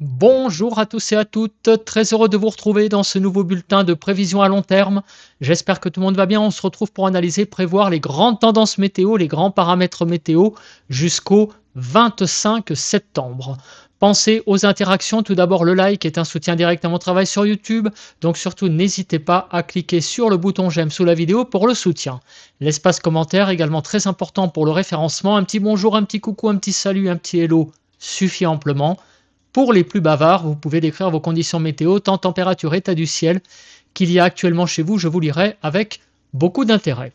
Bonjour à tous et à toutes, très heureux de vous retrouver dans ce nouveau bulletin de prévision à long terme. J'espère que tout le monde va bien. On se retrouve pour analyser, prévoir les grandes tendances météo, les grands paramètres météo jusqu'au 25 septembre. Pensez aux interactions. Tout d'abord, le like est un soutien direct à mon travail sur YouTube. Donc surtout, n'hésitez pas à cliquer sur le bouton j'aime sous la vidéo pour le soutien. L'espace commentaire également très important pour le référencement. Un petit bonjour, un petit coucou, un petit salut, un petit hello suffit amplement. Pour les plus bavards, vous pouvez décrire vos conditions météo, temps, température, état du ciel qu'il y a actuellement chez vous. Je vous lirai avec beaucoup d'intérêt.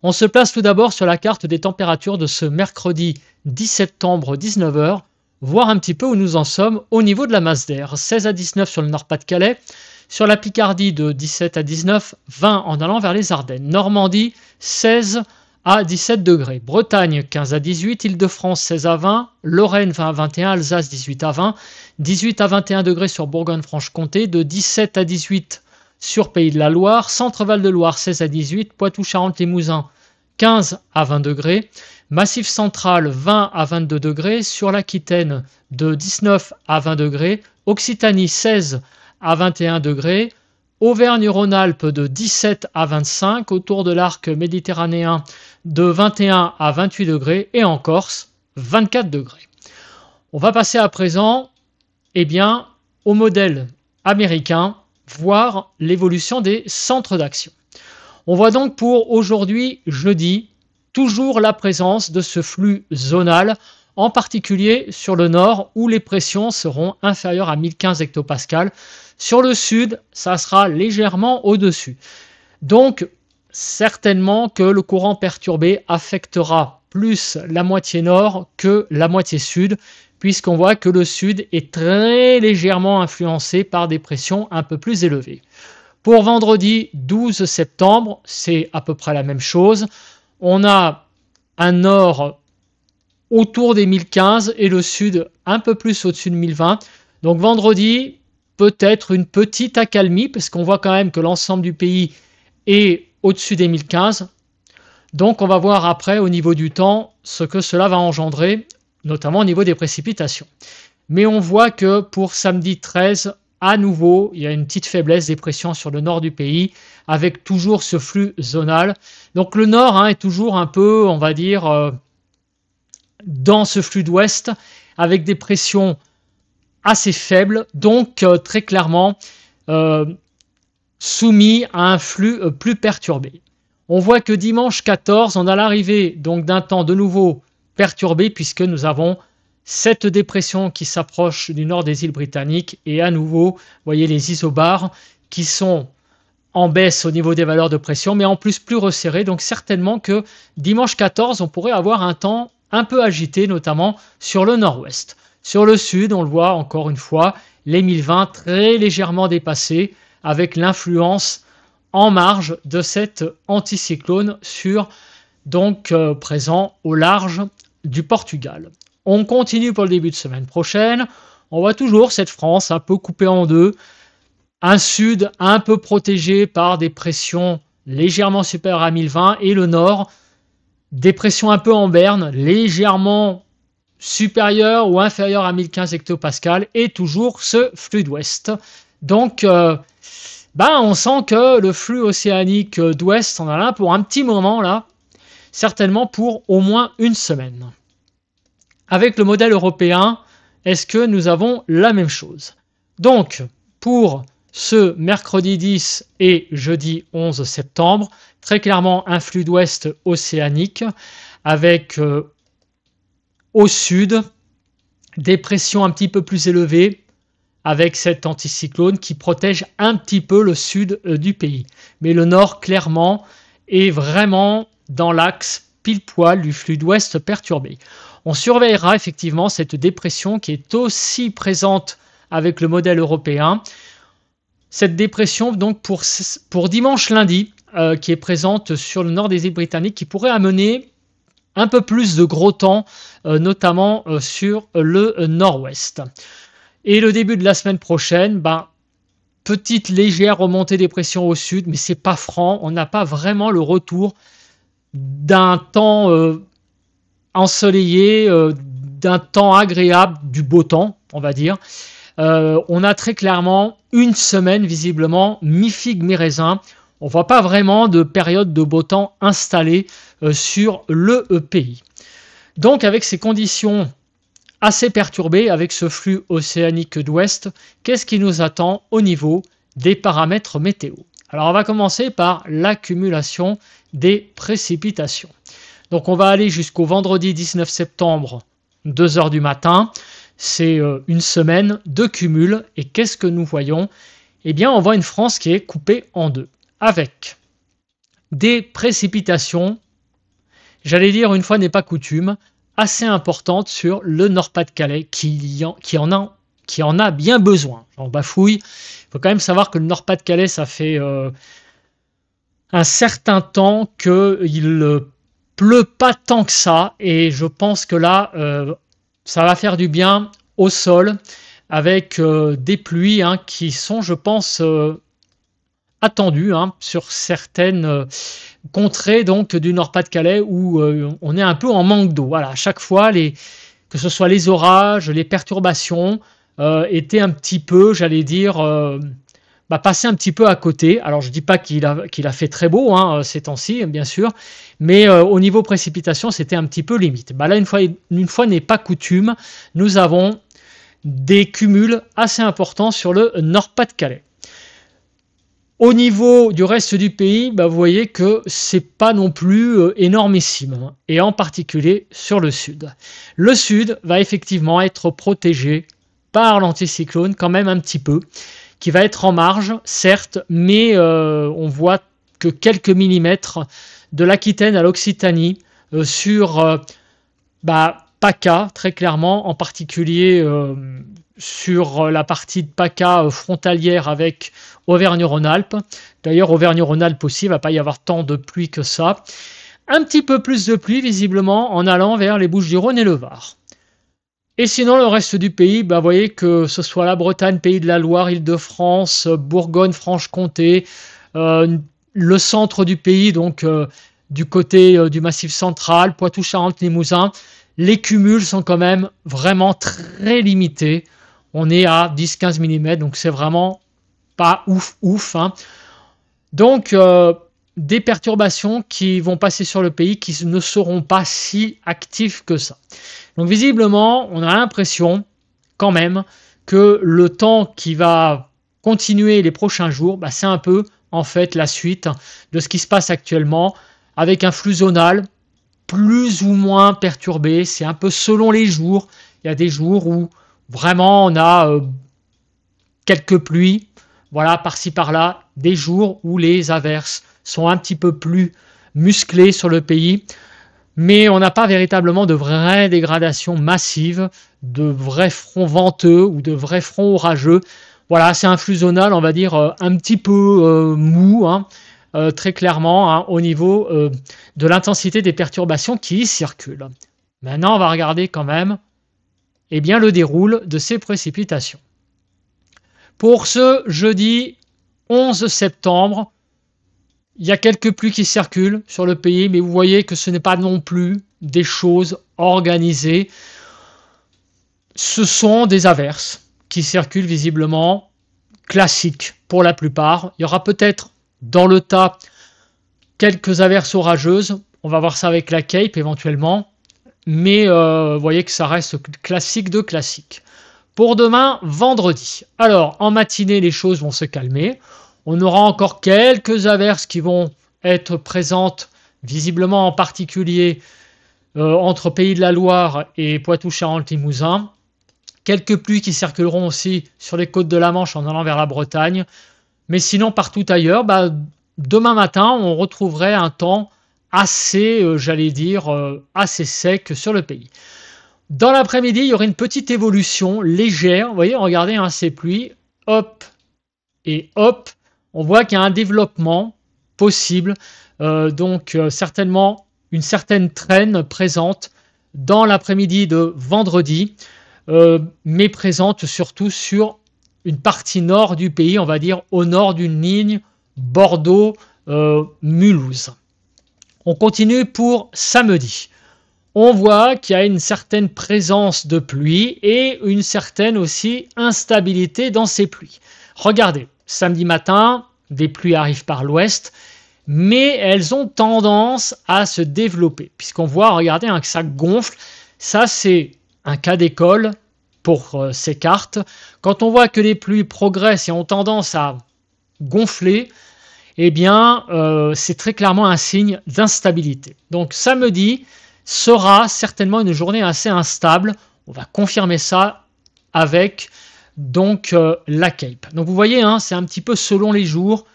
On se place tout d'abord sur la carte des températures de ce mercredi 10 septembre 19h, voir un petit peu où nous en sommes au niveau de la masse d'air. 16 à 19 sur le Nord-Pas-de-Calais, sur la Picardie de 17 à 19, 20 en allant vers les Ardennes. Normandie, 16 à 17 degrés. Bretagne, 15 à 18. Île-de-France, 16 à 20. Lorraine, 20 à 21. Alsace, 18 à 20. 18 à 21 degrés sur Bourgogne-Franche-Comté. De 17 à 18 sur Pays de la Loire. Centre-Val de Loire, 16 à 18. Poitou-Charentes-Limousin, 15 à 20 degrés. Massif central, 20 à 22 degrés. Sur l'Aquitaine, de 19 à 20 degrés. Occitanie, 16 à 21 degrés. Auvergne-Rhône-Alpes de 17 à 25, autour de l'arc méditerranéen de 21 à 28 degrés et en Corse 24 degrés. On va passer à présent au modèle américain, voir l'évolution des centres d'action. On voit donc pour aujourd'hui, jeudi, toujours la présence de ce flux zonal, en particulier sur le nord où les pressions seront inférieures à 1015 hectopascales. Sur le sud, ça sera légèrement au-dessus. Donc, certainement que le courant perturbé affectera plus la moitié nord que la moitié sud, puisqu'on voit que le sud est très légèrement influencé par des pressions un peu plus élevées. Pour vendredi 12 septembre, c'est à peu près la même chose. On a un nord autour des 1015 et le sud un peu plus au-dessus de 1020. Donc vendredi, peut-être une petite accalmie, parce qu'on voit quand même que l'ensemble du pays est au-dessus des 1015. Donc on va voir après au niveau du temps ce que cela va engendrer, notamment au niveau des précipitations. Mais on voit que pour samedi 13, à nouveau, il y a une petite faiblesse des pressions sur le nord du pays, avec toujours ce flux zonal. Donc le nord est toujours un peu, on va dire, dans ce flux d'ouest, avec des pressions assez faibles, donc très clairement soumis à un flux plus perturbé. On voit que dimanche 14, on a l'arrivée donc d'un temps de nouveau perturbé, puisque nous avons cette dépression qui s'approche du nord des îles britanniques, et à nouveau, vous voyez les isobars qui sont en baisse au niveau des valeurs de pression, mais en plus resserrées. Donc certainement que dimanche 14, on pourrait avoir un temps un peu agité, notamment sur le nord-ouest. Sur le sud, on le voit encore une fois, les 1020 très légèrement dépassés, avec l'influence en marge de cet anticyclone présent au large du Portugal. On continue pour le début de semaine prochaine. On voit toujours cette France un peu coupée en deux, un sud un peu protégé par des pressions légèrement supérieures à 1020 et le nord, des pressions un peu en berne, légèrement supérieures ou inférieures à 1015 hectopascales et toujours ce flux d'ouest. Donc, on sent que le flux océanique d'ouest, on a là pour un petit moment là, certainement pour au moins une semaine. Avec le modèle européen, est-ce que nous avons la même chose? Donc, pour ce mercredi 10 et jeudi 11 septembre, très clairement un flux d'ouest océanique avec au sud des pressions un petit peu plus élevées avec cet anticyclone qui protège un petit peu le sud du pays. Mais le nord, clairement, est vraiment dans l'axe pile-poil du flux d'ouest perturbé. On surveillera effectivement cette dépression qui est aussi présente avec le modèle européen. Cette dépression, donc, pour dimanche lundi, qui est présente sur le nord des îles britanniques, qui pourrait amener un peu plus de gros temps, notamment sur le nord-ouest. Et le début de la semaine prochaine, petite légère remontée des pressions au sud, mais c'est pas franc. On n'a pas vraiment le retour d'un temps ensoleillé, d'un temps agréable, du beau temps, on va dire. On a très clairement une semaine, visiblement, mi-figue, mi-raisin. On ne voit pas vraiment de période de beau temps installée sur le pays. Donc, avec ces conditions assez perturbées, avec ce flux océanique d'ouest, qu'est-ce qui nous attend au niveau des paramètres météo? Alors, on va commencer par l'accumulation des précipitations. Donc, on va aller jusqu'au vendredi 19 septembre, 2 h du matin. C'est une semaine de cumul. Et qu'est-ce que nous voyons? Eh bien, on voit une France qui est coupée en deux, avec des précipitations, j'allais dire une fois n'est pas coutume, assez importantes sur le Nord-Pas-de-Calais, qui en a bien besoin. J'en bafouille. Il faut quand même savoir que le Nord-Pas-de-Calais, ça fait un certain temps qu'il ne pleut pas tant que ça. Et je pense que là, ça va faire du bien au sol avec des pluies qui sont, je pense, attendues sur certaines contrées donc, du Nord-Pas-de-Calais où on est un peu en manque d'eau. Voilà, à chaque fois, que ce soit les orages, les perturbations, étaient un petit peu, j'allais dire, passé un petit peu à côté. Alors, je ne dis pas qu'il a fait très beau ces temps-ci, bien sûr, mais au niveau précipitation, c'était un petit peu limite. Là, une fois n'est pas coutume, nous avons des cumuls assez importants sur le Nord-Pas-de-Calais. Au niveau du reste du pays, vous voyez que c'est pas non plus énormissime, et en particulier sur le sud. Le sud va effectivement être protégé par l'anticyclone quand même un petit peu, qui va être en marge, certes, mais on voit que quelques millimètres de l'Aquitaine à l'Occitanie sur PACA, très clairement, en particulier sur la partie de PACA frontalière avec Auvergne-Rhône-Alpes. D'ailleurs, Auvergne-Rhône-Alpes aussi, il ne va pas y avoir tant de pluie que ça. Un petit peu plus de pluie, visiblement, en allant vers les Bouches-du-Rhône et le Var. Et sinon, le reste du pays, vous voyez que ce soit la Bretagne, Pays de la Loire, Île-de-France, Bourgogne, Franche-Comté, le centre du pays, donc du côté du Massif central, Poitou-Charentes-Limousin, les cumuls sont quand même vraiment très limités. On est à 10-15 mm, donc c'est vraiment pas ouf. Donc, des perturbations qui vont passer sur le pays qui ne seront pas si actives que ça. Donc, visiblement, on a l'impression quand même que le temps qui va continuer les prochains jours, c'est un peu en fait la suite de ce qui se passe actuellement avec un flux zonal plus ou moins perturbé. C'est un peu selon les jours. Il y a des jours où vraiment on a quelques pluies, voilà, par-ci par-là, des jours où les averses sont un petit peu plus musclées sur le pays, mais on n'a pas véritablement de vraies dégradations massives, de vrais fronts venteux ou de vrais fronts orageux. Voilà, c'est un flux zonal, on va dire, un petit peu mou, très clairement, au niveau de l'intensité des perturbations qui y circulent. Maintenant, on va regarder quand même le déroul de ces précipitations. Pour ce jeudi 11 septembre, il y a quelques pluies qui circulent sur le pays, mais vous voyez que ce n'est pas non plus des choses organisées. Ce sont des averses qui circulent visiblement, classiques pour la plupart. Il y aura peut-être dans le tas quelques averses orageuses. On va voir ça avec la Cape éventuellement. Mais vous voyez que ça reste classique de classique. Pour demain, vendredi. Alors, en matinée, les choses vont se calmer. On aura encore quelques averses qui vont être présentes, visiblement en particulier entre Pays de la Loire et Poitou-Charentes-Limousin. Quelques pluies qui circuleront aussi sur les côtes de la Manche en allant vers la Bretagne. Mais sinon, partout ailleurs, demain matin, on retrouverait un temps assez, assez sec sur le pays. Dans l'après-midi, il y aurait une petite évolution légère. Vous voyez, regardez ces pluies, hop et hop. On voit qu'il y a un développement possible. Certainement une certaine traîne présente dans l'après-midi de vendredi, mais présente surtout sur une partie nord du pays, on va dire au nord d'une ligne Bordeaux-Mulhouse. On continue pour samedi. on voit qu'il y a une certaine présence de pluie et une certaine aussi instabilité dans ces pluies. Regardez, samedi matin, des pluies arrivent par l'ouest, mais elles ont tendance à se développer, puisqu'on voit, regardez, hein, que ça gonfle. Ça, c'est un cas d'école pour ces cartes. Quand on voit que les pluies progressent et ont tendance à gonfler, eh bien, c'est très clairement un signe d'instabilité. Donc, samedi sera certainement une journée assez instable. On va confirmer ça avec donc la Cape. Donc, vous voyez, hein, c'est un petit peu selon les jours.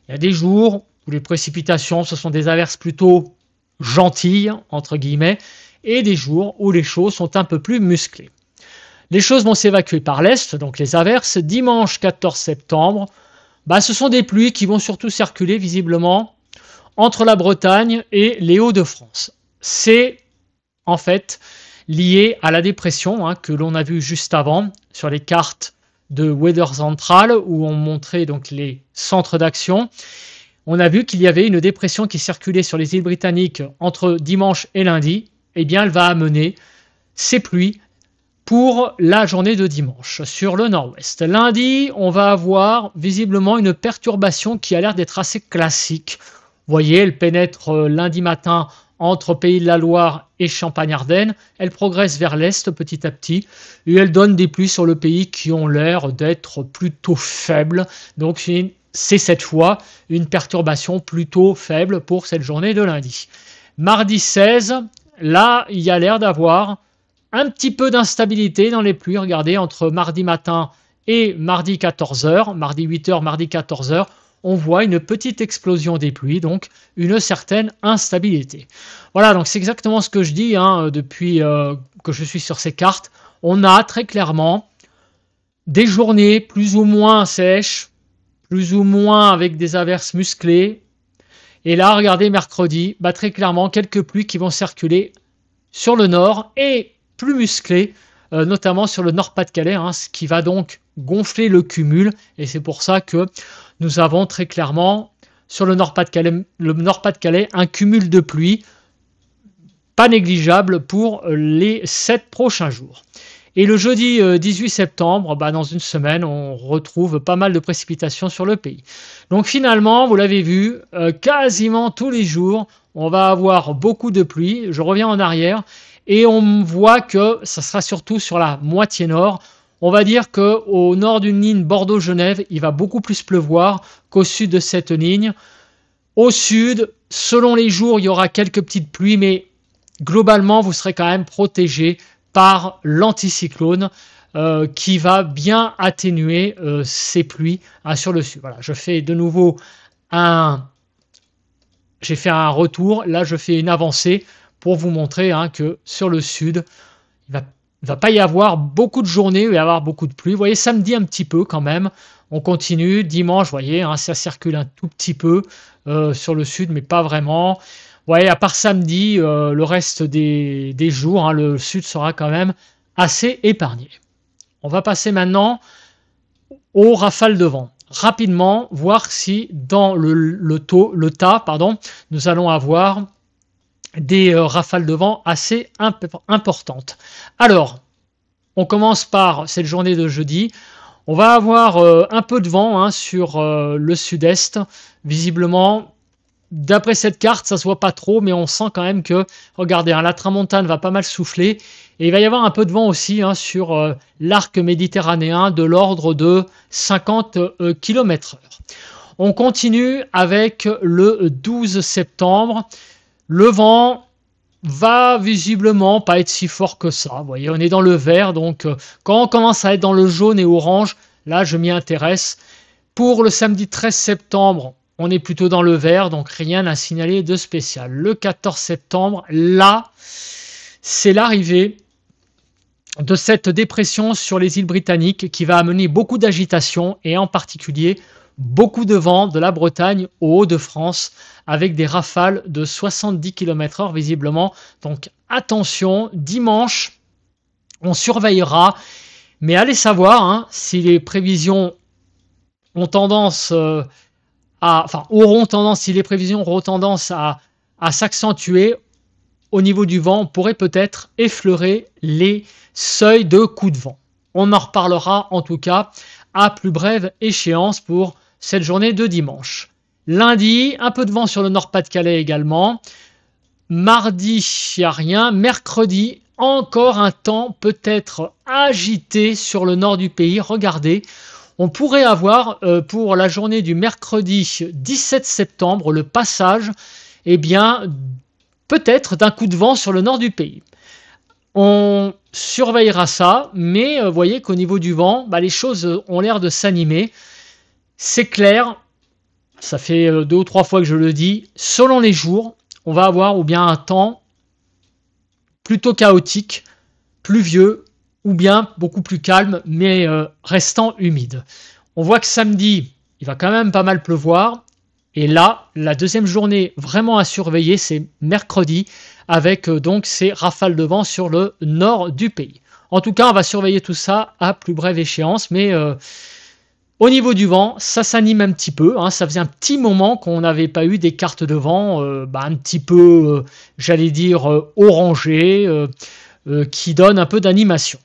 Il y a des jours où les précipitations, ce sont des averses plutôt gentilles, entre guillemets, et des jours où les choses sont un peu plus musclées. Les choses vont s'évacuer par l'est, donc les averses. Dimanche 14 septembre, ce sont des pluies qui vont surtout circuler visiblement entre la Bretagne et les Hauts-de-France. C'est en fait lié à la dépression que l'on a vue juste avant sur les cartes de Weather Central où on montrait donc les centres d'action. On a vu qu'il y avait une dépression qui circulait sur les îles britanniques entre dimanche et lundi. Eh bien, elle va amener ces pluies pour la journée de dimanche sur le nord-ouest. Lundi, on va avoir visiblement une perturbation qui a l'air d'être assez classique. Vous voyez, elle pénètre lundi matin entre Pays de la Loire et Champagne-Ardenne. Elle progresse vers l'est petit à petit et elle donne des pluies sur le pays qui ont l'air d'être plutôt faibles. Donc, c'est cette fois une perturbation plutôt faible pour cette journée de lundi. Mardi 16, là, il y a l'air d'avoir un petit peu d'instabilité dans les pluies. Regardez, entre mardi matin et mardi 14h, mardi 8h, mardi 14h, on voit une petite explosion des pluies, donc une certaine instabilité. Voilà, donc c'est exactement ce que je dis depuis que je suis sur ces cartes. On a très clairement des journées plus ou moins sèches, plus ou moins avec des averses musclées. Et là, regardez, mercredi, très clairement, quelques pluies qui vont circuler sur le nord et plus musclées, notamment sur le Nord-Pas-de-Calais, ce qui va donc gonfler le cumul. Et c'est pour ça que nous avons très clairement, sur le Nord-Pas-de-Calais, un cumul de pluie pas négligeable pour les 7 prochains jours. Et le jeudi 18 septembre, dans une semaine, on retrouve pas mal de précipitations sur le pays. Donc finalement, vous l'avez vu, quasiment tous les jours, on va avoir beaucoup de pluie. Je reviens en arrière et on voit que ça sera surtout sur la moitié nord. On va dire qu'au nord d'une ligne Bordeaux-Genève, il va beaucoup plus pleuvoir qu'au sud de cette ligne. Au sud, selon les jours, il y aura quelques petites pluies, mais globalement, vous serez quand même protégé par l'anticyclone qui va bien atténuer ces pluies sur le sud. Voilà, je fais de nouveau j'ai fait un retour. Là, je fais une avancée pour vous montrer que sur le sud, il ne va pas y avoir beaucoup de journées où il va y avoir beaucoup de pluie. Vous voyez, samedi un petit peu quand même. On continue. Dimanche, vous voyez, ça circule un tout petit peu sur le sud, mais pas vraiment. Ouais, à part samedi, le reste des jours, le sud sera quand même assez épargné. On va passer maintenant aux rafales de vent. Rapidement, voir si dans le tas, nous allons avoir des rafales de vent assez importantes. Alors, on commence par cette journée de jeudi. On va avoir un peu de vent sur le sud-est, visiblement. D'après cette carte, ça se voit pas trop, mais on sent quand même que, regardez, la tramontane va pas mal souffler. Et il va y avoir un peu de vent aussi sur l'arc méditerranéen de l'ordre de 50 km/h. On continue avec le 12 septembre. Le vent va visiblement pas être si fort que ça. Vous voyez, on est dans le vert, donc quand on commence à être dans le jaune et orange, là, je m'y intéresse. Pour le samedi 13 septembre, on est plutôt dans le vert, donc rien à signaler de spécial. Le 14 septembre, là, c'est l'arrivée de cette dépression sur les îles britanniques qui va amener beaucoup d'agitation et en particulier beaucoup de vent de la Bretagne au Hauts-de-France avec des rafales de 70 km/h visiblement. Donc attention, dimanche, on surveillera, mais allez savoir si les prévisions ont tendance si les prévisions auront tendance à s'accentuer. au niveau du vent, on pourrait peut-être effleurer les seuils de coups de vent. On en reparlera en tout cas à plus brève échéance pour cette journée de dimanche. Lundi, un peu de vent sur le Nord-Pas-de-Calais également. Mardi, il n'y a rien. Mercredi, encore un temps peut-être agité sur le nord du pays. Regardez, on pourrait avoir pour la journée du mercredi 17 septembre le passage, eh bien, peut-être d'un coup de vent sur le nord du pays. On surveillera ça, mais vous voyez qu'au niveau du vent, les choses ont l'air de s'animer. C'est clair, ça fait 2 ou 3 fois que je le dis, selon les jours, on va avoir ou bien un temps plutôt chaotique, pluvieux, ou bien beaucoup plus calme, mais restant humide. On voit que samedi, il va quand même pas mal pleuvoir. Et là, la deuxième journée vraiment à surveiller, c'est mercredi, avec donc ces rafales de vent sur le nord du pays. En tout cas, on va surveiller tout ça à plus brève échéance, mais au niveau du vent, ça s'anime un petit peu. Ça faisait un petit moment qu'on n'avait pas eu des cartes de vent un petit peu, j'allais dire, orangées, qui donnent un peu d'animation,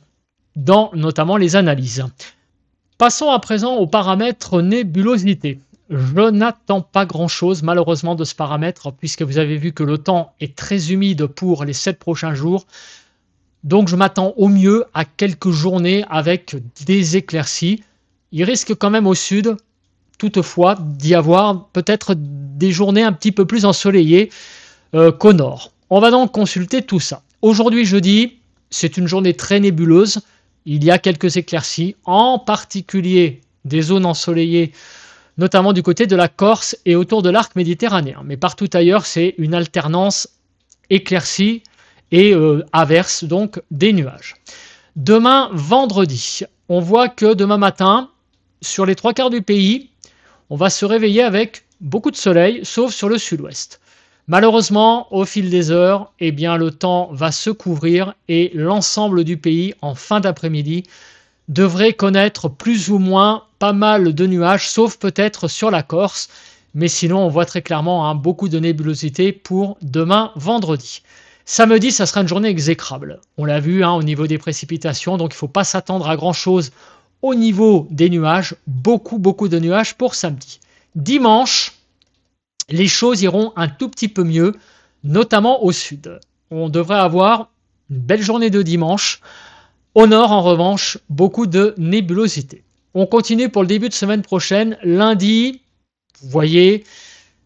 dans notamment les analyses. Passons à présent aux paramètres nébulosité. Je n'attends pas grand-chose malheureusement de ce paramètre, puisque vous avez vu que le temps est très humide pour les 7 prochains jours. Donc je m'attends au mieux à quelques journées avec des éclaircies. Il risque quand même au sud, toutefois, d'y avoir peut-être des journées un petit peu plus ensoleillées qu'au nord. On va donc consulter tout ça. Aujourd'hui, jeudi, c'est une journée très nébuleuse. Il y a quelques éclaircies, en particulier des zones ensoleillées, notamment du côté de la Corse et autour de l'arc méditerranéen. Mais partout ailleurs, c'est une alternance éclaircie et averse, donc des nuages. Demain, vendredi, on voit que demain matin, sur les 3/4 du pays, on va se réveiller avec beaucoup de soleil, sauf sur le sud-ouest. Malheureusement, au fil des heures, eh bien, le temps va se couvrir et l'ensemble du pays, en fin d'après-midi, devrait connaître plus ou moins pas mal de nuages, sauf peut-être sur la Corse. Mais sinon, on voit très clairement beaucoup de nébulosité pour demain, vendredi. Samedi, ça sera une journée exécrable. On l'a vu au niveau des précipitations, donc il ne faut pas s'attendre à grand-chose au niveau des nuages. Beaucoup de nuages pour samedi. Dimanche, les choses iront un tout petit peu mieux, notamment au sud. On devrait avoir une belle journée de dimanche. Au nord, en revanche, beaucoup de nébulosité. On continue pour le début de semaine prochaine. Lundi, vous voyez,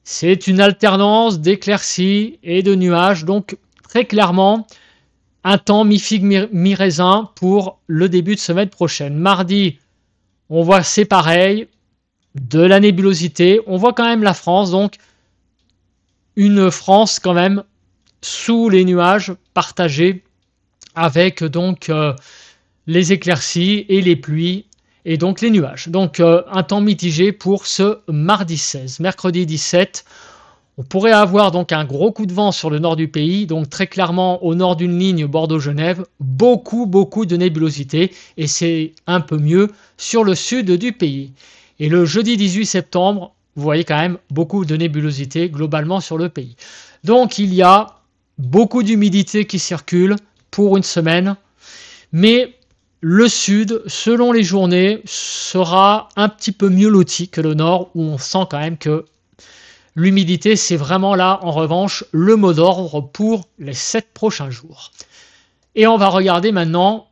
c'est une alternance d'éclaircies et de nuages. Donc, très clairement, un temps mi-figue, mi-raisin pour le début de semaine prochaine. Mardi, on voit c'est pareil, de la nébulosité. On voit quand même la France, donc une France quand même sous les nuages partagés avec donc les éclaircies et les pluies et donc les nuages. Donc un temps mitigé pour ce mardi 16. Mercredi 17, on pourrait avoir donc un gros coup de vent sur le nord du pays, donc très clairement au nord d'une ligne Bordeaux-Genève, beaucoup de nébulosité et c'est un peu mieux sur le sud du pays. Et le jeudi 18 septembre, vous voyez quand même beaucoup de nébulosité globalement sur le pays. Donc il y a beaucoup d'humidité qui circule pour une semaine, mais le sud, selon les journées, sera un petit peu mieux loti que le nord, où on sent quand même que l'humidité, c'est vraiment là, en revanche, le mot d'ordre pour les 7 prochains jours. Et on va regarder maintenant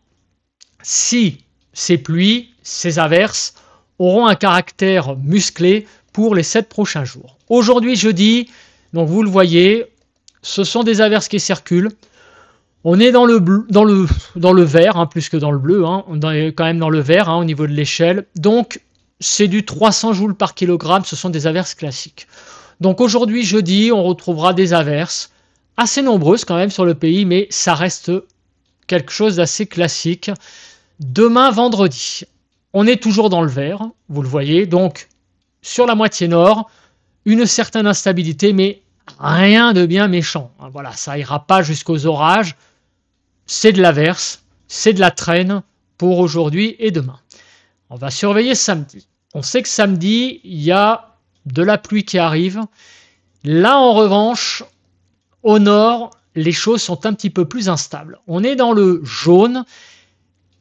si ces pluies, ces averses, auront un caractère musclé pour les 7 prochains jours. Aujourd'hui, jeudi, donc vous le voyez, ce sont des averses qui circulent. On est dans le vert, plus que dans le bleu, on est quand même dans le vert au niveau de l'échelle. Donc, c'est du 300 joules par kilogramme, ce sont des averses classiques. Donc aujourd'hui, jeudi, on retrouvera des averses assez nombreuses quand même sur le pays, mais ça reste quelque chose d'assez classique. Demain, vendredi, on est toujours dans le vert, vous le voyez, donc sur la moitié nord, une certaine instabilité, mais rien de bien méchant. Voilà, ça ira pas jusqu'aux orages. C'est de l'averse, c'est de la traîne pour aujourd'hui et demain. On va surveiller samedi. On sait que samedi, il y a de la pluie qui arrive. Là, en revanche, au nord, les choses sont un petit peu plus instables. On est dans le jaune,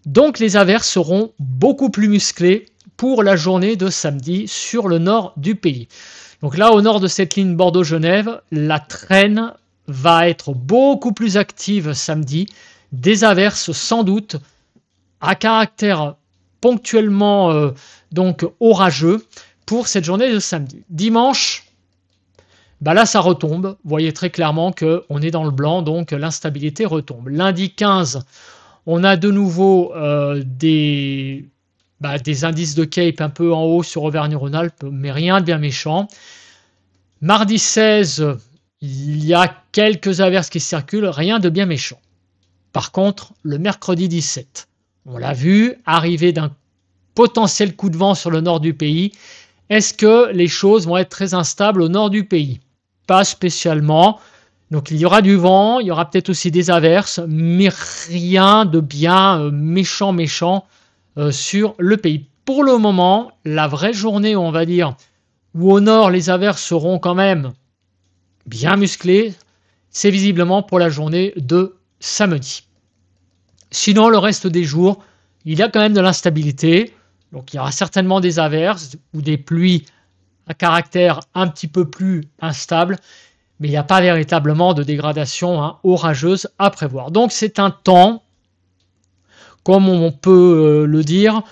donc les averses seront beaucoup plus musclées pour la journée de samedi sur le nord du pays. Donc là, au nord de cette ligne Bordeaux-Genève, la traîne va être beaucoup plus active samedi. Des averses sans doute à caractère ponctuellement donc orageux pour cette journée de samedi. Dimanche, bah là ça retombe. Vous voyez très clairement qu'on est dans le blanc, donc l'instabilité retombe. Lundi 15, on a de nouveau des indices de Cape un peu en haut sur Auvergne-Rhône-Alpes, mais rien de bien méchant. Mardi 16, il y a quelques averses qui circulent, rien de bien méchant. Par contre, le mercredi 17, on l'a vu, arriver d'un potentiel coup de vent sur le nord du pays. Est-ce que les choses vont être très instables au nord du pays? Pas spécialement. Donc il y aura du vent, il y aura peut-être aussi des averses, mais rien de bien méchant sur le pays. Pour le moment, la vraie journée, on va dire, où au nord les averses seront quand même bien musclées, c'est visiblement pour la journée de samedi. Sinon, le reste des jours, il y a quand même de l'instabilité. Donc il y aura certainement des averses ou des pluies à caractère un petit peu plus instable, mais il n'y a pas véritablement de dégradation orageuse à prévoir. Donc c'est un temps, comme on peut le dire,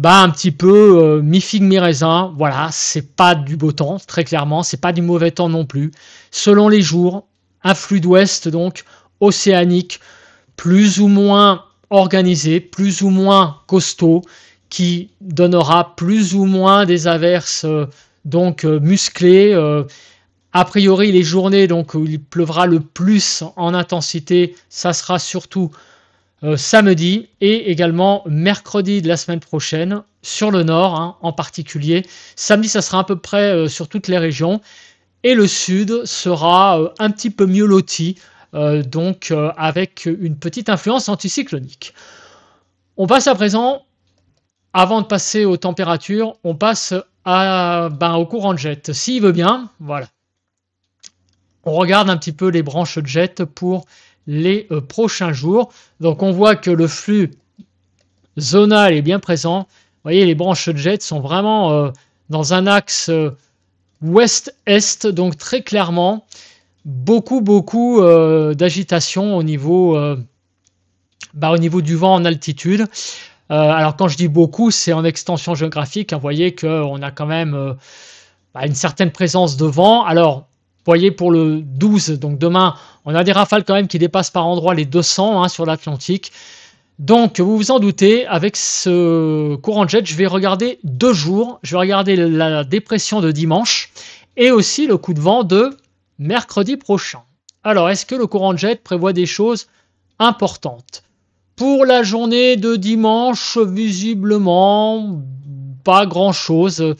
un petit peu mi-figue, mi-raisin. Voilà, c'est pas du beau temps, très clairement, c'est pas du mauvais temps non plus. Selon les jours, un flux d'ouest, donc océanique, plus ou moins organisé, plus ou moins costaud, qui donnera plus ou moins des averses musclées. A priori, les journées donc, où il pleuvra le plus en intensité, ça sera surtout samedi et également mercredi de la semaine prochaine sur le nord en particulier. Samedi, ça sera à peu près sur toutes les régions et le sud sera un petit peu mieux loti, avec une petite influence anticyclonique. On passe à présent, avant de passer aux températures, on passe au courant de jet. S'il veut bien, voilà. On regarde un petit peu les branches de jet pour les prochains jours. Donc on voit que le flux zonal est bien présent. Vous voyez, les branches de jet sont vraiment dans un axe ouest-est, donc très clairement, beaucoup d'agitation au niveau du vent en altitude. Alors quand je dis beaucoup, c'est en extension géographique. Vous voyez qu'on a quand même une certaine présence de vent. Alors, vous voyez pour le 12, donc demain, on a des rafales quand même qui dépassent par endroits les 200 sur l'Atlantique. Donc, vous vous en doutez, avec ce courant de jet, je vais regarder 2 jours. Je vais regarder la dépression de dimanche et aussi le coup de vent de mercredi prochain. Alors, est-ce que le courant de jet prévoit des choses importantes? Pour la journée de dimanche, visiblement, pas grand-chose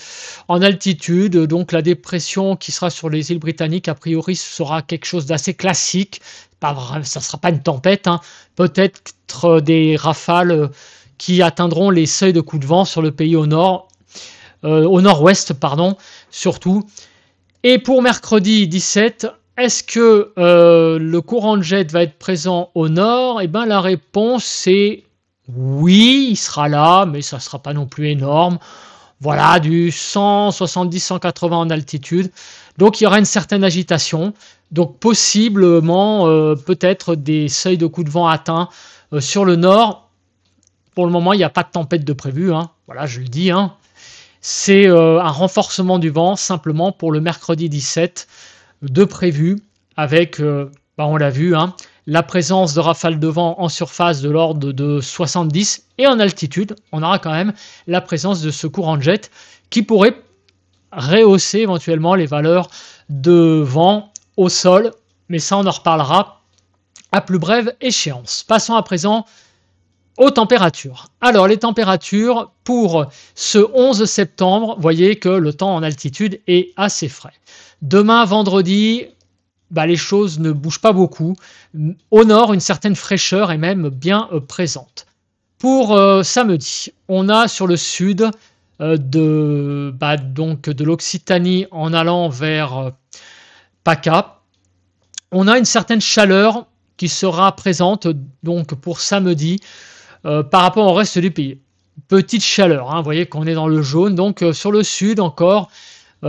en altitude. Donc la dépression qui sera sur les îles britanniques, a priori, sera quelque chose d'assez classique. Ça ne sera pas une tempête. Peut-être des rafales qui atteindront les seuils de coups de vent sur le pays au nord-ouest, surtout. Et pour mercredi 17, est-ce que le courant de jet va être présent au nord? La réponse est oui, il sera là, mais ça ne sera pas non plus énorme. Voilà, du 170-180 en altitude. Donc il y aura une certaine agitation. Donc possiblement, peut-être des seuils de coups de vent atteints sur le nord. Pour le moment, il n'y a pas de tempête de prévu. Voilà, je le dis. C'est un renforcement du vent simplement pour le mercredi 17 de prévu avec, on l'a vu, la présence de rafales de vent en surface de l'ordre de 70 et en altitude, on aura quand même la présence de ce courant de jet qui pourrait rehausser éventuellement les valeurs de vent au sol, mais ça on en reparlera à plus brève échéance. Passons à présent aux températures. Alors les températures pour ce 11 septembre, vous voyez que le temps en altitude est assez frais. Demain, vendredi, les choses ne bougent pas beaucoup. Au nord, une certaine fraîcheur est même bien présente. Pour samedi, on a sur le sud de l'Occitanie en allant vers PACA, on a une certaine chaleur qui sera présente donc pour samedi par rapport au reste du pays. Petite chaleur, hein, vous voyez qu'on est dans le jaune, donc sur le sud encore,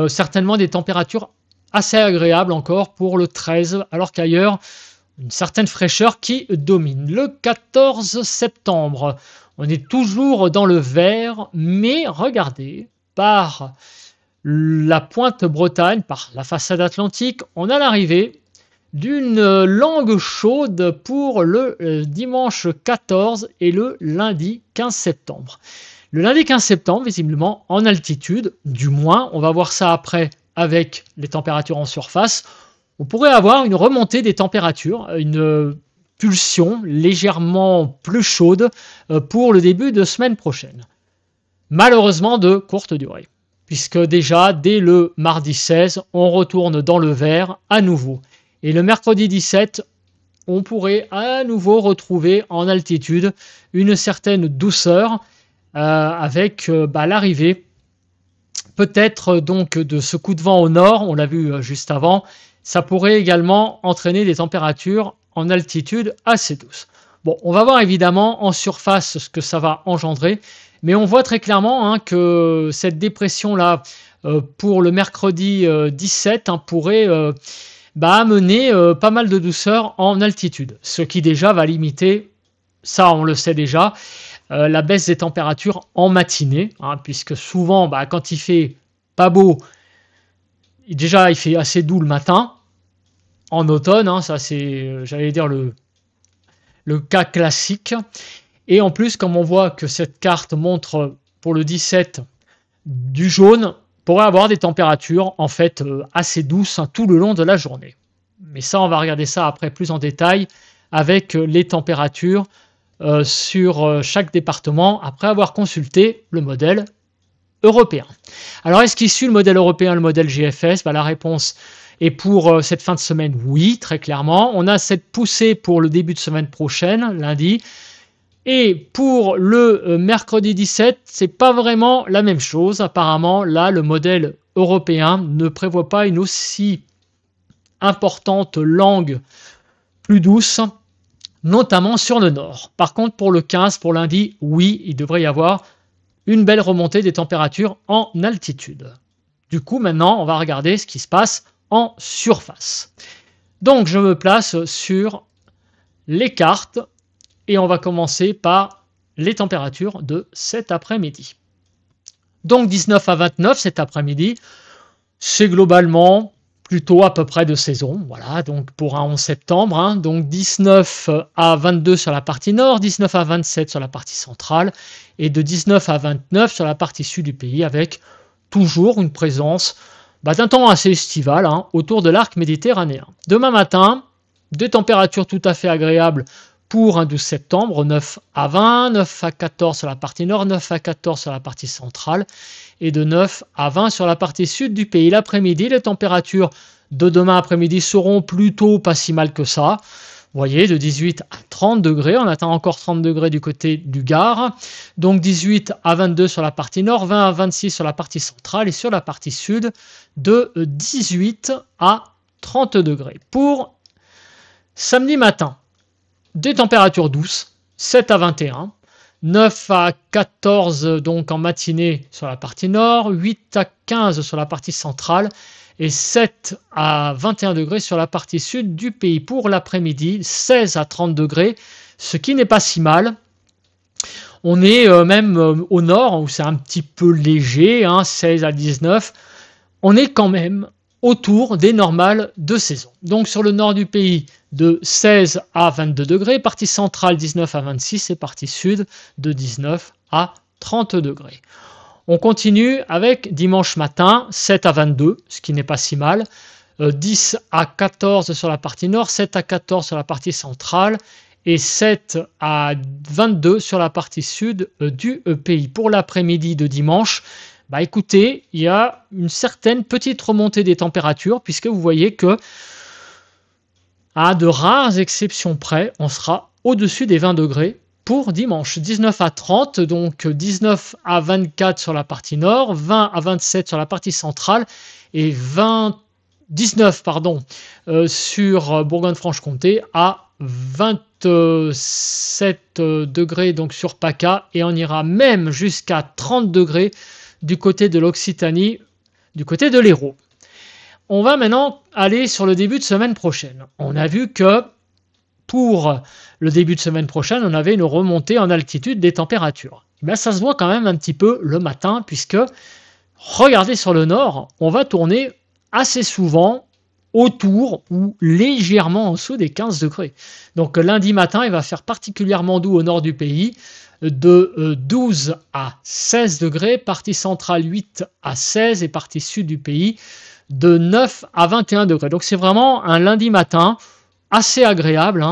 certainement des températures assez agréables encore pour le 13, alors qu'ailleurs, une certaine fraîcheur qui domine. Le 14 septembre, on est toujours dans le vert, mais regardez, par la pointe Bretagne, par la façade atlantique, on a l'arrivée d'une langue chaude pour le dimanche 14 et le lundi 15 septembre. Le lundi 15 septembre, visiblement, en altitude, du moins, on va voir ça après avec les températures en surface, on pourrait avoir une remontée des températures, une pulsion légèrement plus chaude pour le début de semaine prochaine. Malheureusement de courte durée, puisque déjà, dès le mardi 16, on retourne dans le vert à nouveau. Et le mercredi 17, on pourrait à nouveau retrouver en altitude une certaine douceur avec l'arrivée peut-être donc de ce coup de vent au nord, on l'a vu juste avant, ça pourrait également entraîner des températures en altitude assez douces. Bon, on va voir évidemment en surface ce que ça va engendrer, mais on voit très clairement que cette dépression-là, pour le mercredi 17, pourrait amener pas mal de douceur en altitude, ce qui déjà va limiter, ça on le sait déjà, la baisse des températures en matinée, puisque souvent quand il fait pas beau, déjà il fait assez doux le matin, en automne, ça c'est j'allais dire le cas classique, et en plus comme on voit que cette carte montre pour le 17 du jaune, pourrait avoir des températures en fait assez douces tout le long de la journée. Mais ça, on va regarder ça après plus en détail avec les températures sur chaque département après avoir consulté le modèle européen. Alors, est-ce qu'il suit le modèle européen, le modèle GFS? La réponse est pour cette fin de semaine, oui, très clairement. On a cette poussée pour le début de semaine prochaine, lundi. Et pour le mercredi 17, c'est pas vraiment la même chose. Apparemment, là, le modèle européen ne prévoit pas une aussi importante langue plus douce, notamment sur le nord. Par contre, pour le 15, pour lundi, oui, il devrait y avoir une belle remontée des températures en altitude. Du coup, maintenant, on va regarder ce qui se passe en surface. Donc, je me place sur les cartes. Et on va commencer par les températures de cet après-midi. Donc 19 à 29 cet après-midi, c'est globalement plutôt à peu près de saison. Voilà, donc pour un 11 septembre, donc 19 à 22 sur la partie nord, 19 à 27 sur la partie centrale et de 19 à 29 sur la partie sud du pays avec toujours une présence d'un temps assez estival autour de l'arc méditerranéen. Demain matin, des températures tout à fait agréables pour un 12 septembre, 9 à 20, 9 à 14 sur la partie nord, 9 à 14 sur la partie centrale et de 9 à 20 sur la partie sud du pays. L'après-midi, les températures de demain après-midi seront plutôt pas si mal que ça. Vous voyez, de 18 à 30 degrés, on atteint encore 30 degrés du côté du Gard. Donc 18 à 22 sur la partie nord, 20 à 26 sur la partie centrale et sur la partie sud de 18 à 30 degrés. Pour samedi matin, des températures douces, 7 à 21, 9 à 14 donc en matinée sur la partie nord, 8 à 15 sur la partie centrale et 7 à 21 degrés sur la partie sud du pays. Pour l'après-midi, 16 à 30 degrés, ce qui n'est pas si mal. On est même au nord où c'est un petit peu léger, 16 à 19. On est quand même autour des normales de saison. Donc sur le nord du pays, de 16 à 22 degrés, partie centrale 19 à 26 et partie sud de 19 à 30 degrés. On continue avec dimanche matin, 7 à 22, ce qui n'est pas si mal, 10 à 14 sur la partie nord, 7 à 14 sur la partie centrale et 7 à 22 sur la partie sud du pays. Pour l'après-midi de dimanche, écoutez, il y a une certaine petite remontée des températures puisque vous voyez que à de rares exceptions près, on sera au-dessus des 20 degrés pour dimanche. 19 à 30, donc 19 à 24 sur la partie nord, 20 à 27 sur la partie centrale et 20 19 pardon, sur Bourgogne-Franche-Comté, à 27 degrés donc sur PACA, et on ira même jusqu'à 30 degrés du côté de l'Occitanie, du côté de l'Hérault. On va maintenant aller sur le début de semaine prochaine. On a vu que pour le début de semaine prochaine, on avait une remontée en altitude des températures. Ben, ça se voit quand même un petit peu le matin, puisque, regardez sur le nord, on va tourner assez souvent autour ou légèrement en dessous des 15 degrés. Donc lundi matin, il va faire particulièrement doux au nord du pays, de 12 à 16 degrés, partie centrale 8 à 16 et partie sud du pays de 9 à 21 degrés. Donc c'est vraiment un lundi matin assez agréable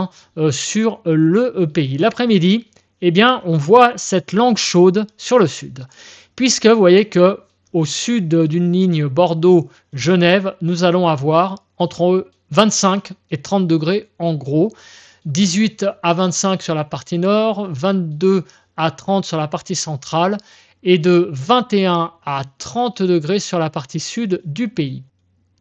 sur le pays. L'après-midi, eh bien, on voit cette langue chaude sur le sud, puisque vous voyez que au sud d'une ligne Bordeaux-Genève, nous allons avoir entre 25 et 30 degrés en gros, 18 à 25 sur la partie nord, 22 à 30 sur la partie centrale et de 21 à 30 degrés sur la partie sud du pays.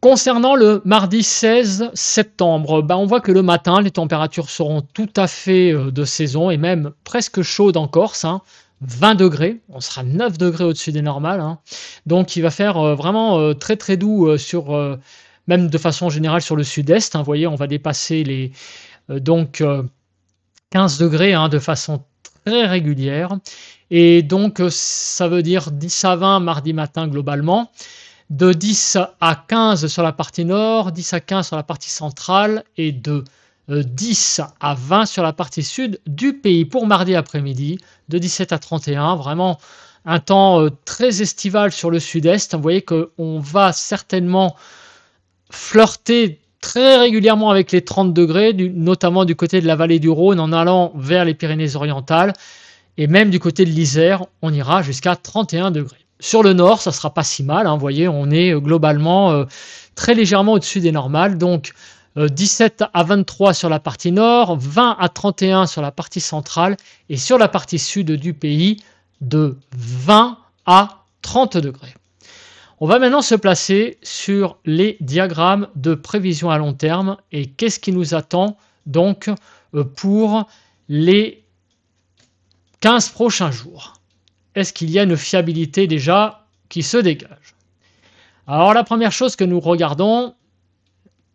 Concernant le mardi 16 septembre, on voit que le matin, les températures seront tout à fait de saison et même presque chaudes en Corse. 20 degrés, on sera 9 degrés au-dessus des normales. Donc il va faire vraiment très très doux même de façon générale sur le sud-est. Vous voyez, on va dépasser les 15 degrés de façon très régulière. Et donc ça veut dire 10 à 20 mardi matin globalement. De 10 à 15 sur la partie nord, 10 à 15 sur la partie centrale et de 10 à 20 sur la partie sud du pays pour mardi après-midi, de 17 à 31. Vraiment un temps très estival sur le sud-est. Vous voyez qu'on va certainement flirter très régulièrement avec les 30 degrés, notamment du côté de la vallée du Rhône en allant vers les Pyrénées-Orientales. Et même du côté de l'Isère, on ira jusqu'à 31 degrés. Sur le nord, ça ne sera pas si mal. Vous voyez, on est globalement très légèrement au-dessus des normales. Donc 17 à 23 sur la partie nord, 20 à 31 sur la partie centrale et sur la partie sud du pays, de 20 à 30 degrés. On va maintenant se placer sur les diagrammes de prévision à long terme et qu'est-ce qui nous attend donc pour les 15 prochains jours. Est-ce qu'il y a une fiabilité déjà qui se dégage? Alors la première chose que nous regardons,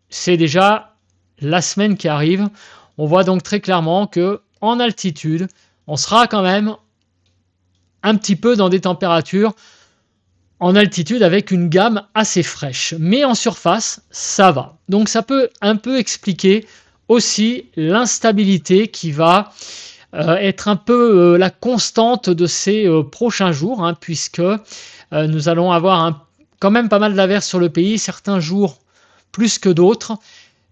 c'est déjà la semaine qui arrive. On voit donc très clairement que en altitude, on sera quand même un petit peu dans des températures en altitude avec une gamme assez fraîche. Mais en surface, ça va. Donc ça peut un peu expliquer aussi l'instabilité qui va être un peu la constante de ces prochains jours, puisque nous allons avoir quand même pas mal d'averses sur le pays, certains jours plus que d'autres.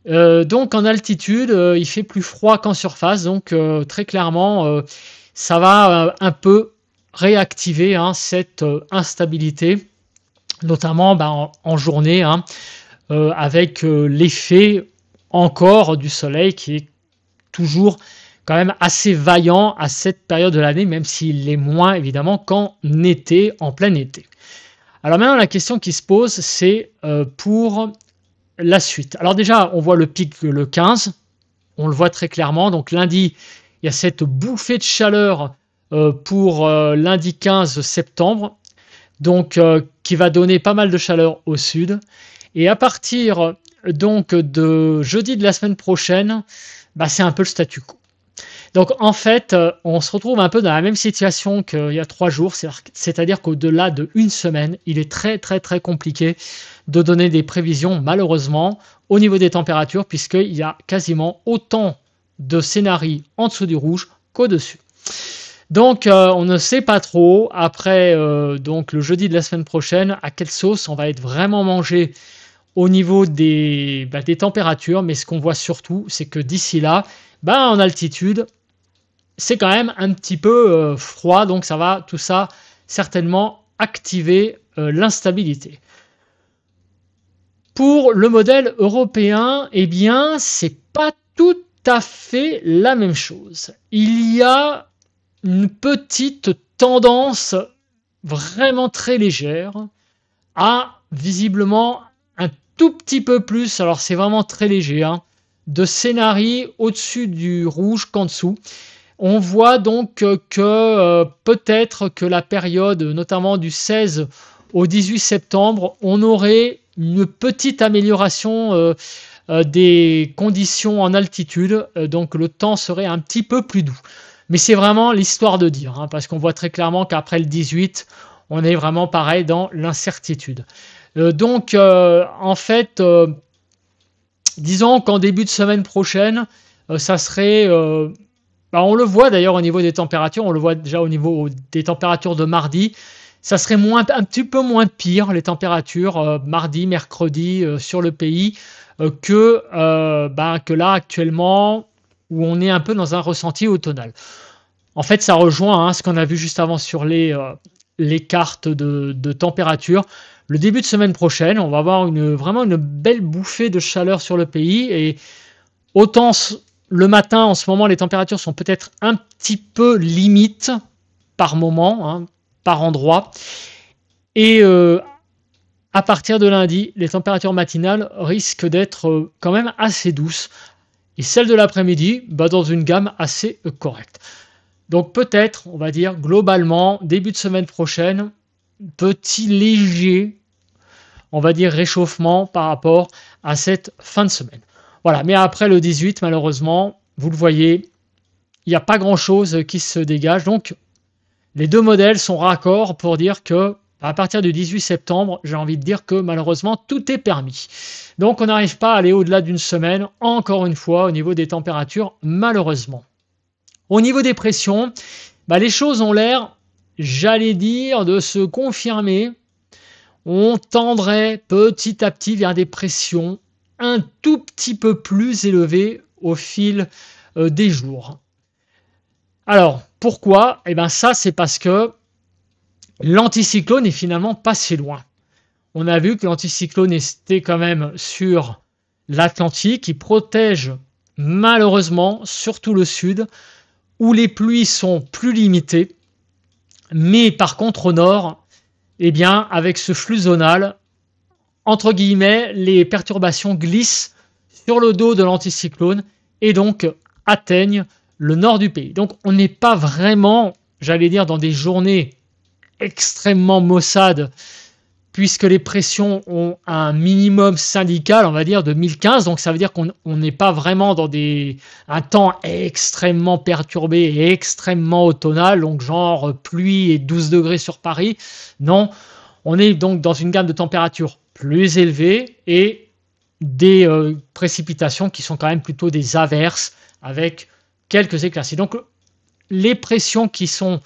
Donc en altitude, il fait plus froid qu'en surface, donc très clairement, ça va un peu réactiver cette instabilité, notamment en journée, avec l'effet encore du soleil qui est toujours quand même assez vaillant à cette période de l'année, même s'il est moins évidemment qu'en été, en plein été. Alors maintenant, la question qui se pose, c'est pour la suite. Alors déjà, on voit le pic le 15, on le voit très clairement. Donc lundi, il y a cette bouffée de chaleur pour lundi 15 septembre, donc qui va donner pas mal de chaleur au sud. Et à partir donc de jeudi de la semaine prochaine, c'est un peu le statu quo. Donc en fait, on se retrouve un peu dans la même situation qu'il y a 3 jours, c'est-à-dire qu'au-delà d'une semaine, il est très très très compliqué de donner des prévisions, malheureusement, au niveau des températures, puisqu'il y a quasiment autant de scénarios en dessous du rouge qu'au-dessus. Donc on ne sait pas trop, après donc le jeudi de la semaine prochaine, à quelle sauce on va être vraiment mangé au niveau des températures, mais ce qu'on voit surtout, c'est que d'ici là, en altitude, c'est quand même un petit peu froid, donc ça va tout ça certainement activer l'instabilité. Pour le modèle européen, eh bien, c'est pas tout à fait la même chose. Il y a une petite tendance vraiment très légère à visiblement un tout petit peu plus, alors c'est vraiment très léger, hein, de scénarii au-dessus du rouge qu'en dessous. On voit donc que peut-être que la période, notamment du 16 au 18 septembre, on aurait une petite amélioration des conditions en altitude, donc le temps serait un petit peu plus doux. Mais c'est vraiment l'histoire de dire, hein, parce qu'on voit très clairement qu'après le 18, on est vraiment pareil dans l'incertitude. En fait, disons qu'en début de semaine prochaine, ça serait... on le voit d'ailleurs au niveau des températures, on le voit déjà au niveau des températures de mardi, ça serait un petit peu moins pire les températures mardi, mercredi sur le pays que là actuellement où on est un peu dans un ressenti automnal. En fait, ça rejoint ce qu'on a vu juste avant sur les cartes de température. Le début de semaine prochaine, on va avoir vraiment une belle bouffée de chaleur sur le pays et autant le matin, en ce moment, les températures sont peut-être un petit peu limites par moment, hein, par endroit. Et à partir de lundi, les températures matinales risquent d'être quand même assez douces. Et celles de l'après-midi, dans une gamme assez correcte. Donc peut-être, on va dire, globalement, début de semaine prochaine, petit léger, on va dire, réchauffement par rapport à cette fin de semaine. Voilà, mais après le 18, malheureusement, vous le voyez, il n'y a pas grand-chose qui se dégage. Donc, les deux modèles sont raccords pour dire que à partir du 18 septembre, j'ai envie de dire que malheureusement, tout est permis. Donc, on n'arrive pas à aller au-delà d'une semaine, encore une fois, au niveau des températures, malheureusement. Au niveau des pressions, les choses ont l'air, j'allais dire, de se confirmer. On tendrait petit à petit vers des pressions un tout petit peu plus élevées au fil des jours. Alors, pourquoi? Ça, c'est parce que l'anticyclone est finalement pas si loin. On a vu que l'anticyclone était quand même sur l'Atlantique, qui protège malheureusement surtout le sud, où les pluies sont plus limitées. Mais par contre, au nord, avec ce flux zonal, entre guillemets, les perturbations glissent sur le dos de l'anticyclone et donc atteignent le nord du pays. Donc on n'est pas vraiment, j'allais dire, dans des journées extrêmement maussades, puisque les pressions ont un minimum syndical, on va dire, de 1015. Donc ça veut dire qu'on n'est pas vraiment dans un temps extrêmement perturbé et extrêmement automnal, donc genre pluie et 12 degrés sur Paris. Non, on est donc dans une gamme de températures plus élevée et des précipitations qui sont quand même plutôt des averses avec quelques éclaircies. Donc les pressions qui sont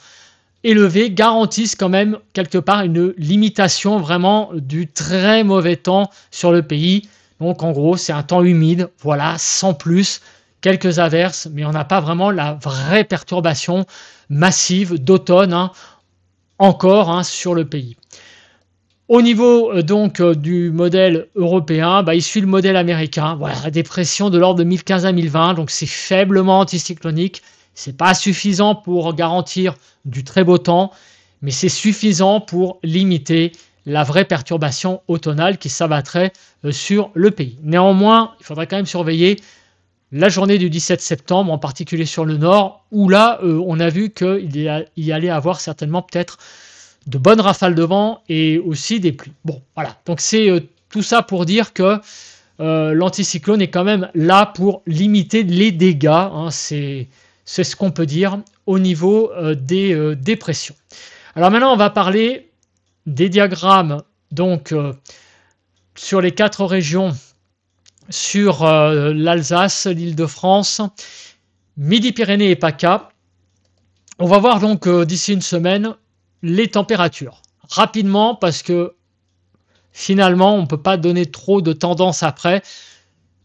élevées garantissent quand même quelque part une limitation vraiment du très mauvais temps sur le pays. Donc en gros, c'est un temps humide, voilà, sans plus, quelques averses, mais on n'a pas vraiment la vraie perturbation massive d'automne encore sur le pays. Au niveau du modèle européen, il suit le modèle américain. Voilà, des pressions de l'ordre de 1015 à 1020, donc c'est faiblement anticyclonique. C'est pas suffisant pour garantir du très beau temps, mais c'est suffisant pour limiter la vraie perturbation automnale qui s'abattrait sur le pays. Néanmoins, il faudrait quand même surveiller la journée du 17 septembre, en particulier sur le nord, où là, on a vu qu'il y allait avoir certainement peut-être de bonnes rafales de vent et aussi des pluies. Bon, voilà. Donc c'est tout ça pour dire que l'anticyclone est quand même là pour limiter les dégâts. C'est ce qu'on peut dire au niveau des pressions. Alors maintenant, on va parler des diagrammes donc sur les 4 régions, sur l'Alsace, l'Île-de-France, Midi-Pyrénées et PACA. On va voir donc d'ici une semaine les températures. Rapidement, parce que finalement, on ne peut pas donner trop de tendance après.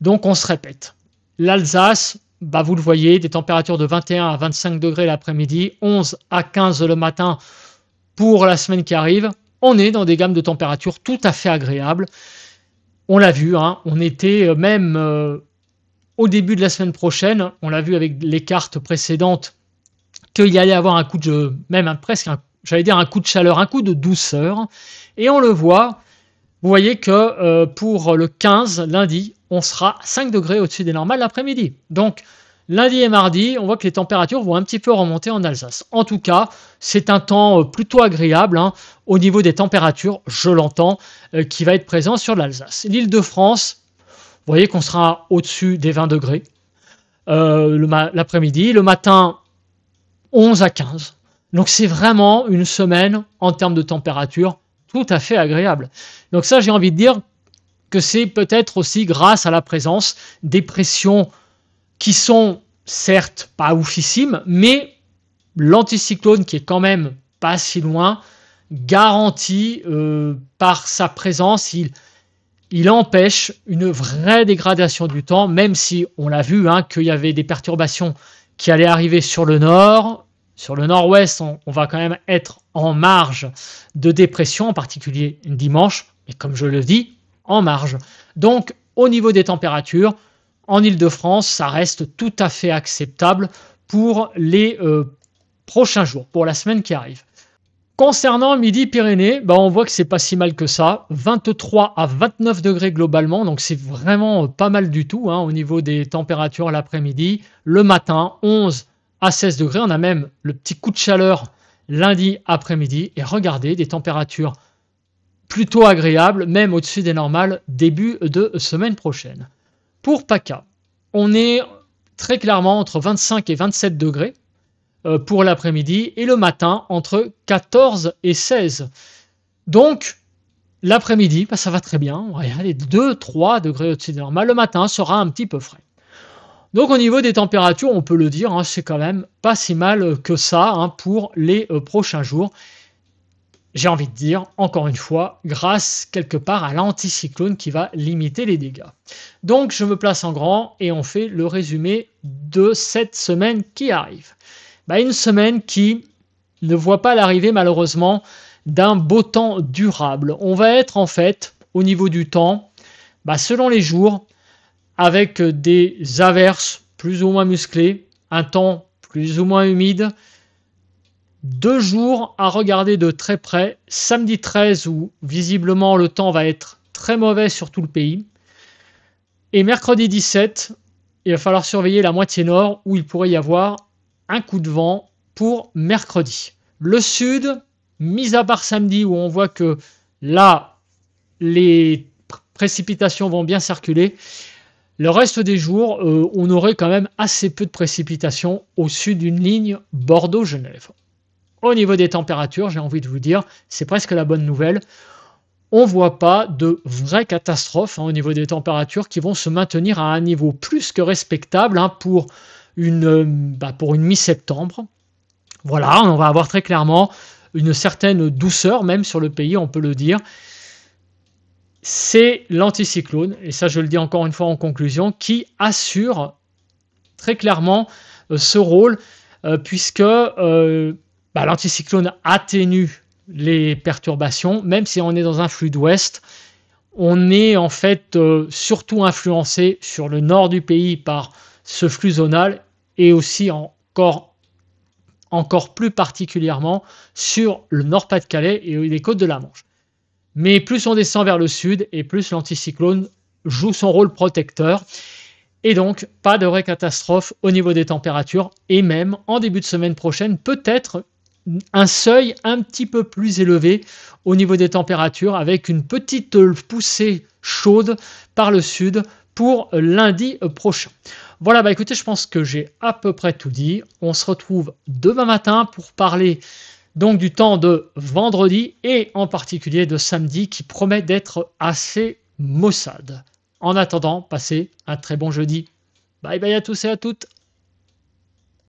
Donc, on se répète. L'Alsace, vous le voyez, des températures de 21 à 25 degrés l'après-midi, 11 à 15 le matin pour la semaine qui arrive. On est dans des gammes de températures tout à fait agréables. On l'a vu, on était même au début de la semaine prochaine, on l'a vu avec les cartes précédentes, qu'il y allait avoir un coup de, même presque j'allais dire un coup de chaleur, un coup de douceur. Et on le voit, vous voyez que pour le 15, lundi, on sera à 5 degrés au-dessus des normales l'après-midi. Donc, lundi et mardi, on voit que les températures vont un petit peu remonter en Alsace. En tout cas, c'est un temps plutôt agréable au niveau des températures, je l'entends, qui va être présent sur l'Alsace. L'Île-de-France, vous voyez qu'on sera au-dessus des 20 degrés l'après-midi. Le matin, 11 à 15. Donc c'est vraiment une semaine en termes de température tout à fait agréable. Donc ça, j'ai envie de dire que c'est peut-être aussi grâce à la présence des pressions qui sont certes pas oufissimes, mais l'anticyclone qui est quand même pas si loin garantit par sa présence, il empêche une vraie dégradation du temps, même si on l'a vu qu'il y avait des perturbations qui allaient arriver sur le nord. Sur le nord-ouest, on va quand même être en marge de dépression, en particulier dimanche, et comme je le dis, en marge. Donc, au niveau des températures, en Île-de-France, ça reste tout à fait acceptable pour les prochains jours, pour la semaine qui arrive. Concernant Midi-Pyrénées, on voit que c'est pas si mal que ça, 23 à 29 degrés globalement, donc c'est vraiment pas mal du tout au niveau des températures l'après-midi. Le matin, 11 à 16 degrés, on a même le petit coup de chaleur lundi après-midi, et regardez, des températures plutôt agréables, même au-dessus des normales, début de semaine prochaine. Pour PACA, on est très clairement entre 25 et 27 degrés, pour l'après-midi, et le matin entre 14 et 16. Donc, l'après-midi, ça va très bien. On va y aller 2-3 degrés au-dessus des normales. Le matin sera un petit peu frais. Donc, au niveau des températures, on peut le dire, c'est quand même pas si mal que ça pour les prochains jours. J'ai envie de dire, encore une fois, grâce quelque part à l'anticyclone qui va limiter les dégâts. Donc, je me place en grand et on fait le résumé de cette semaine qui arrive. Une semaine qui ne voit pas l'arrivée malheureusement d'un beau temps durable. On va être en fait au niveau du temps, selon les jours, avec des averses plus ou moins musclées, un temps plus ou moins humide, 2 jours à regarder de très près, samedi 13 où visiblement le temps va être très mauvais sur tout le pays, et mercredi 17, il va falloir surveiller la moitié nord où il pourrait y avoir un coup de vent pour mercredi. Le sud, mis à part samedi où on voit que là, les précipitations vont bien circuler, le reste des jours, on aurait quand même assez peu de précipitations au sud d'une ligne Bordeaux-Genève. Au niveau des températures, j'ai envie de vous dire, c'est presque la bonne nouvelle. On ne voit pas de vraies catastrophes au niveau des températures qui vont se maintenir à un niveau plus que respectable pour une mi-septembre. Voilà, on va avoir très clairement une certaine douceur, même sur le pays, on peut le dire. C'est l'anticyclone, et ça je le dis encore une fois en conclusion, qui assure très clairement ce rôle, puisque l'anticyclone atténue les perturbations, même si on est dans un flux d'ouest. On est en fait surtout influencé sur le nord du pays par ce flux zonal et aussi encore plus particulièrement sur le Nord-Pas-de-Calais et les côtes de la Manche. Mais plus on descend vers le sud et plus l'anticyclone joue son rôle protecteur. Et donc, pas de vraie catastrophe au niveau des températures et même en début de semaine prochaine, peut-être un seuil un petit peu plus élevé au niveau des températures avec une petite poussée chaude par le sud pour lundi prochain. Voilà, écoutez, je pense que j'ai à peu près tout dit. On se retrouve demain matin pour parler donc du temps de vendredi et en particulier de samedi qui promet d'être assez maussade. En attendant, passez un très bon jeudi. Bye bye à tous et à toutes.